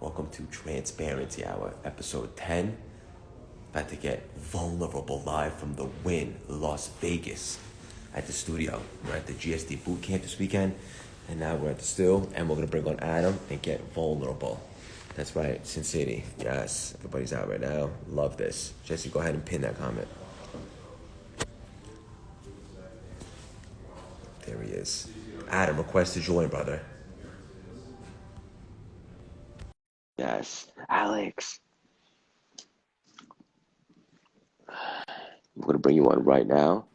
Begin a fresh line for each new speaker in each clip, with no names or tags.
Welcome to Transparency Hour, episode 10. About to get vulnerable live from the Win, Las Vegas, at the studio. We're at the GSD boot camp this weekend, and now we're at the still, and we're gonna bring on Adam and get vulnerable. That's right, Sin City. Yes, everybody's out right now. Love this. Jesse, go ahead and pin that comment. There he is. Adam, request to join, brother. Yes, Alex. I'm gonna bring you on right now.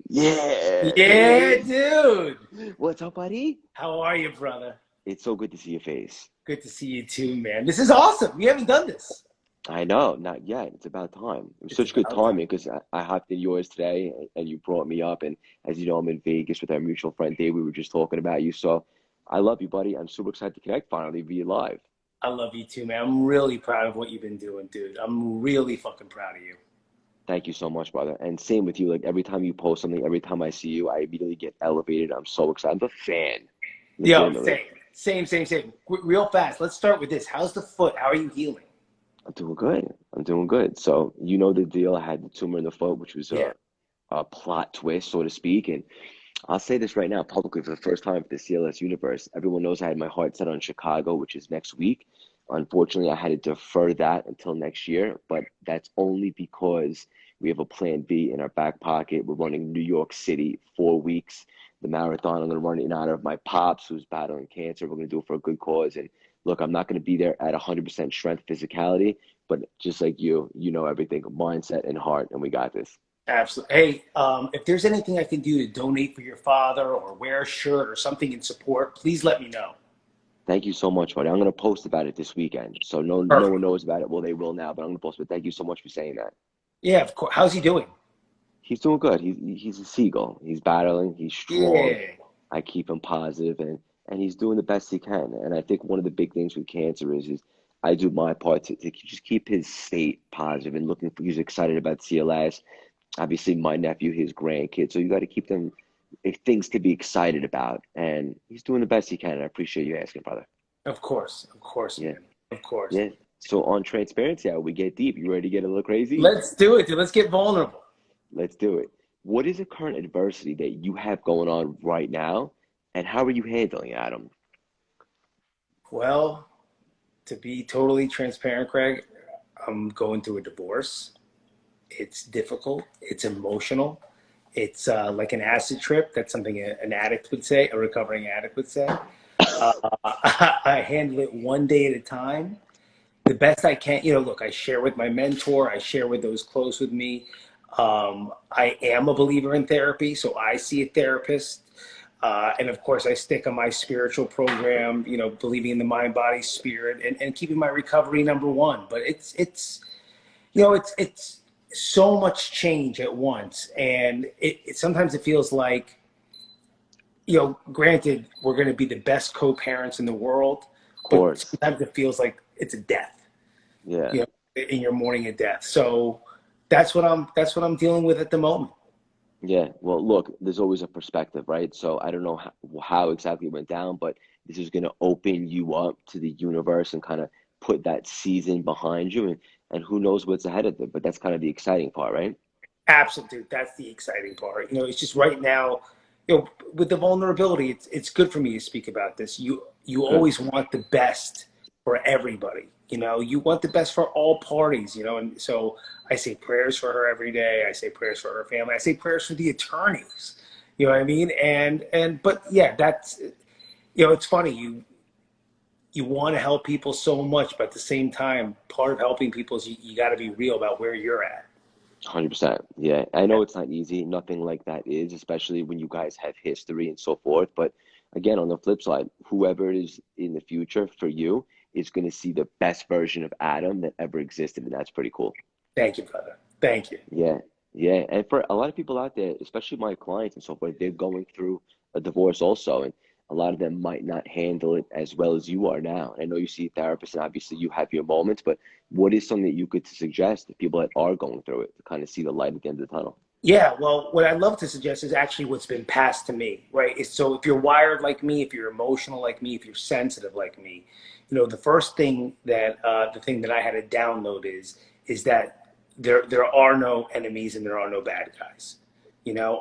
Yeah, there he
Yeah,
is.
dude.
What's up, buddy?
How are you, brother?
It's so good to see your face.
Good to see you too, man. This is awesome. We haven't done this.
I know, not yet. It's about time. It was
It's
such good
about time.
timing because I hopped in yours today and you brought me up. And as you know, I'm in Vegas with our mutual friend Dave. We were just talking about you. So I love you, buddy. I'm super excited to connect finally via live.
I love you too, man. I'm really proud of what you've been doing, dude. I'm really fucking proud of you.
Thank you so much, brother. And same with you. Like every time you post something, every time I see you, I immediately get elevated. I'm so excited. I'm a fan,
Yo,
legitimately.
same. Real fast. Let's start with this. How's the foot? How are you healing?
I'm doing good. I'm doing good. So you know the deal. I had the tumor in the foot, which was
Yeah.
a plot twist, so to speak. And I'll say this right now publicly for the first time for the CLS universe. Everyone knows I had my heart set on Chicago, which is next week. Unfortunately, I had to defer that until next year, but that's only because we have a plan B in our back pocket. We're running New York City 4 weeks. The marathon, I'm going to run it in honor of my pops who's battling cancer. We're going to do it for a good cause. And look, I'm not going to be there at 100% strength physicality, but just like you know everything, mindset and heart, and we got this.
Absolutely. Hey, if there's anything I can do to donate for your father or wear a shirt or something in support, please let me know.
Thank you so much, buddy. I'm gonna post about it this weekend, so no one
Perfect.
knows about it. Well, they will now, but I'm gonna post. But thank you so much for saying that.
Yeah, of course. How's he doing?
He's doing good. He's a seagull. He's battling. He's strong.
Yeah.
I keep him positive, and he's doing the best he can. And I think one of the big things with cancer is I do my part to just keep his state positive and looking for. He's excited about CLS. Obviously, my nephew, his grandkids. So you got to keep them things to be excited about, and he's doing the best he can. And I appreciate you asking, brother.
Of course,
Yeah.
man. Of course.
Yeah. So on transparency, how we get deep. You ready to get a little crazy?
Let's do it, dude. Let's get vulnerable.
Let's do it. What is the current adversity that you have going on right now, and how are you handling it, Adam?
Well, to be totally transparent, Craig, I'm going through a divorce. It's difficult. It's emotional. It's like an acid trip. That's something an addict would say, a recovering addict would say. Uh, I handle it one day at a time, the best I can. Look, I share with my mentor. I share with those close with me. I am a believer in therapy, so I see a therapist. And of course, I stick on my spiritual program, believing in the mind, body, spirit, and keeping my recovery number one. But it's so much change at once. And sometimes it feels like, granted, we're going to be the best co-parents in the world,
Of
but
course.
sometimes it feels like it's a death,
Yeah.
you know, in your mourning of death. So that's what I'm dealing with at the moment.
Yeah. Well, look, there's always a perspective, right? So I don't know how exactly it went down, but this is going to open you up to the universe and kind of put that season behind you, and who knows what's ahead of it. But that's kind of the exciting part, right?
Absolutely, that's the exciting part. It's just right now, with the vulnerability, it's good for me to speak about this. You
Good.
always want the best for everybody. You want the best for all parties. And so I say prayers for her every day. I say prayers for her family. I say prayers for the attorneys. You know what I mean? And but yeah, that's it's funny. You want to help people so much, but at the same time, part of helping people is you got to be real about where you're at.
100%. Yeah. I know it's not easy. Nothing like that is, especially when you guys have history and so forth. But again, on the flip side, whoever it is in the future for you is going to see the best version of Adam that ever existed. And that's pretty cool.
Thank you, brother. Thank you.
Yeah. Yeah. And for a lot of people out there, especially my clients and so forth, they're going through a divorce also. And a lot of them might not handle it as well as you are now. I know you see a therapist and obviously you have your moments, but what is something that you could suggest to people that are going through it to kind of see the light at the end of the tunnel?
Yeah, well, what I love to suggest is actually what's been passed to me, right? So if you're wired like me, if you're emotional like me, if you're sensitive like me, the first thing the thing that I had to download is that there are no enemies and there are no bad guys.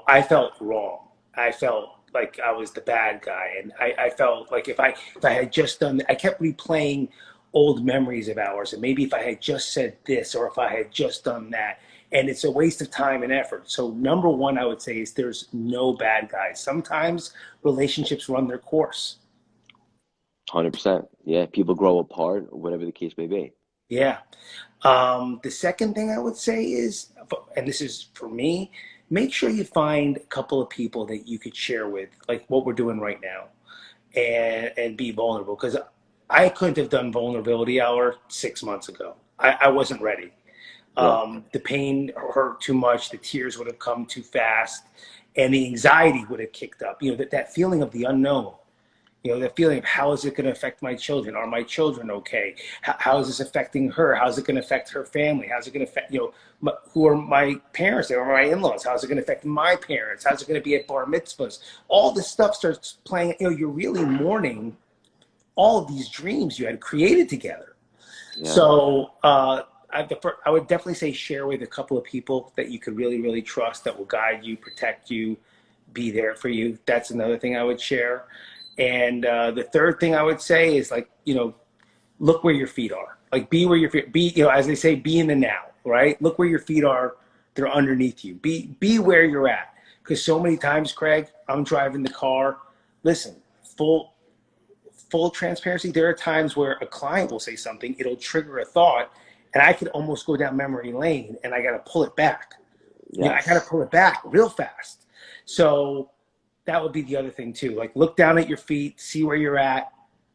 I felt wrong. I felt like I was the bad guy, and I felt like if I had just done, I kept replaying old memories of ours, and maybe if I had just said this or if I had just done that, and it's a waste of time and effort. So number one, I would say is there's no bad guys. Sometimes relationships run their course.
100%. Yeah, people grow apart, whatever the case may be.
Yeah. The second thing I would say is, and this is for me, make sure you find a couple of people that you could share with, like what we're doing right now, and be vulnerable. Because I couldn't have done vulnerability hour 6 months ago. I wasn't ready.
Yeah.
The pain hurt too much. The tears would have come too fast, and the anxiety would have kicked up. That feeling of the unknown. That feeling of how is it going to affect my children? Are my children okay? How is this affecting her? How is it going to affect her family? How's it going to affect, who are my parents? Or my in-laws? How's it going to affect my parents? How's it going to be at bar mitzvahs? All this stuff starts playing. You're really mourning all of these dreams you had created together.
Yeah.
So I would definitely say share with a couple of people that you could really, really trust that will guide you, protect you, be there for you. That's another thing I would share. And the third thing I would say is like, look where your feet are. Like be where your feet, as they say, be in the now, right? Look where your feet are. They're underneath you. Be where you're at. Because so many times, Craig, I'm driving the car. Listen, full transparency, there are times where a client will say something, it'll trigger a thought, and I could almost go down memory lane, and I got to pull it back. I got to
Yes.
pull it back real fast. So that would be the other thing too. Like look down at your feet, see where you're at,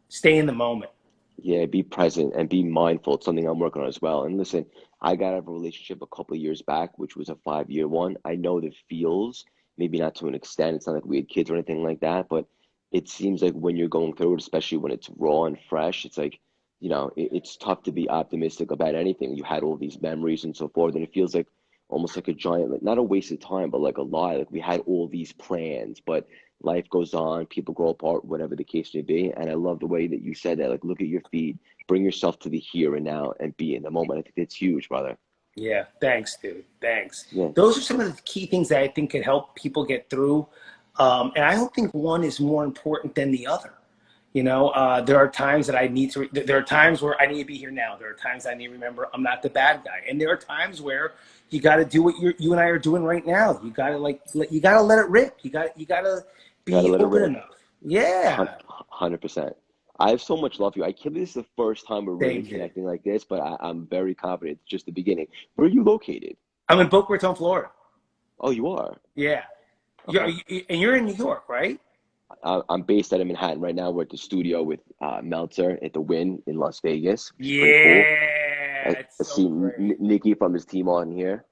stay in the moment.
Yeah, be present and be mindful. It's something I'm working on as well. And listen, I got out of a relationship a couple of years back, which was a 5 year one. I know the feels, maybe not to an extent. It's not like we had kids or anything like that, but it seems like when you're going through it, especially when it's raw and fresh, it's like, it's tough to be optimistic about anything. You had all these memories and so forth, and it feels like almost like a giant, like not a waste of time, but like a lie. Like we had all these plans, but life goes on, people grow apart, whatever the case may be. And I love the way that you said that. Like, look at your feet, bring yourself to the here and now, and be in the moment. I think that's huge, brother.
Yeah, thanks, dude. Thanks.
Yeah,
Those are some of the key things that I think could help people get through. And I don't think one is more important than the other. There are times that I need to. There are times where I need to be here now. There are times I need to remember I'm not the bad guy, and there are times where you got to do what you and I are doing right now. You got to you got to let it rip. You got to
gotta
be
let it
open
rip.
enough. Yeah.
100%. I have so much love for you. I can't believe this is the first time we're really
Same, dude.
connecting like this, but I'm very confident it's just the beginning. Where are you located?
I'm in Boca Raton, Florida.
Oh, you are?
Yeah.
Okay.
And you're in New York, right?
I'm based out of Manhattan right now. We're at the studio with Meltzer at the Win in Las Vegas, which is pretty cool.
Yeah,
I
it's
see
so great.
Nikki from his team on here.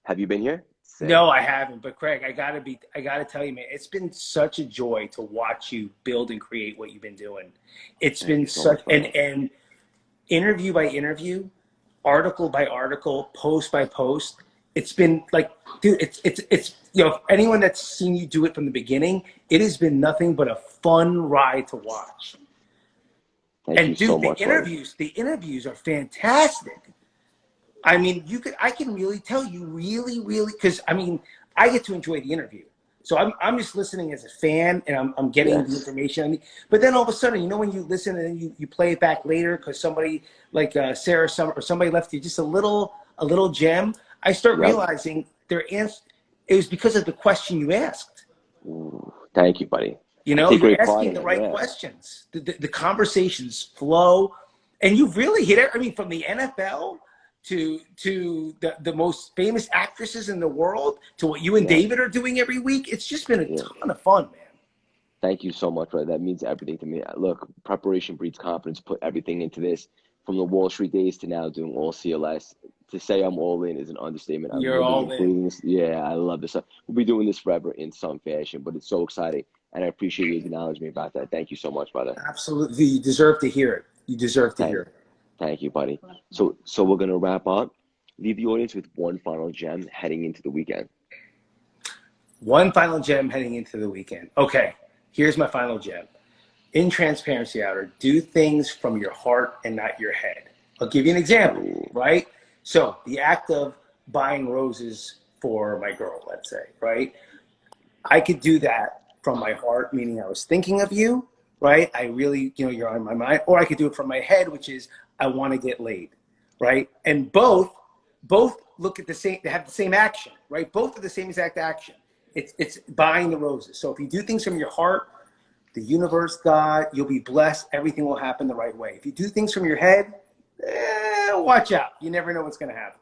Have you been here? Sick.
No, I haven't. But Craig, I gotta tell you, man, it's been such a joy to watch you build and create what you've been doing. It's
Thank
been
you so
such,
much, brother.
and interview by interview, article by article, post by post. It's been like, dude, it's anyone that's seen you do it from the beginning, it has been nothing but a fun ride to watch.
Thank you
And
so
dude,
much, buddy.
the interviews are fantastic. I mean, I can really tell you really, really, because I mean, I get to enjoy the interview. So I'm just listening as a fan and I'm getting the
Yes.
information I need. But then all of a sudden, when you listen and then you play it back later because somebody like Sarah Summer or somebody left you just a little gem, I start
Yep.
realizing their answer, it was because of the question you asked.
Ooh, thank you, buddy. I take
You're
great pride
asking
in
the
it.
right
Yeah.
questions. The conversations flow, and you've really hit it. I mean, from the NFL to the most famous actresses in the world to what you and
Yeah.
David are doing every week. It's just been a
Yeah.
ton of fun, man.
Thank you so much, brother. That means everything to me. Look, preparation breeds confidence. Put everything into this from the Wall Street days to now doing all CLS. To say I'm all in is an understatement. I'm
You're
living
all
and
in.
breathing this. Yeah, I love this. We'll be doing this forever in some fashion, but it's so exciting. And I appreciate you acknowledging me about that. Thank you so much, brother.
Absolutely. You deserve to hear it. You deserve to hear
Thank,
it.
thank you, buddy. So we're gonna wrap up. Leave the audience with one final gem heading into the weekend.
One final gem heading into the weekend. Okay, here's my final gem. In transparency, Outer, do things from your heart and not your head. I'll give you an example,
Ooh.
right? So the act of buying roses for my girl, let's say, right? I could do that from my heart, meaning I was thinking of you, right? I really, you're on my mind. Or I could do it from my head, which is I want to get laid, right? And both look at the same, they have the same action, right? Both are the same exact action. It's buying the roses. So if you do things from your heart, the universe, God, you'll be blessed. Everything will happen the right way. If you do things from your head, watch out. You never know what's going to happen.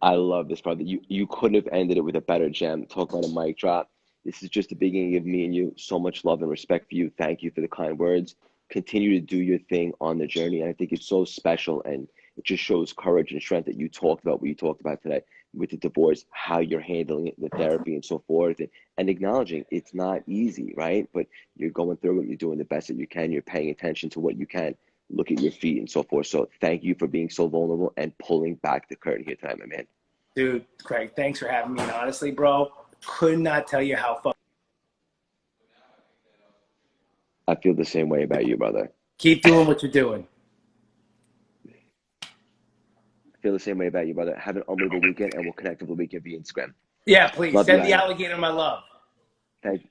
I love this, brother. You couldn't have ended it with a better gem. Talk about a mic drop. This is just the beginning of me and you. So much love and respect for you. Thank you for the kind words. Continue to do your thing on the journey. And I think it's so special, and it just shows courage and strength that you talked about what you talked about today with the divorce, how you're handling it, the therapy and so forth, and acknowledging it's not easy, right? But you're going through it, you're doing the best that you can, you're paying attention to what you can, look at your feet and so forth. So thank you for being so vulnerable and pulling back the curtain here tonight, my man.
Dude, Craig, thanks for having me. And honestly, bro, could not tell you how fun.
I feel the same way about you, brother.
Keep doing what you're doing.
I feel the same way about you, brother. Have an unbelievable weekend, and we'll connect over the weekend via Instagram.
Yeah, please
Love you,
send the
Adam.
alligator my love.
Thank you.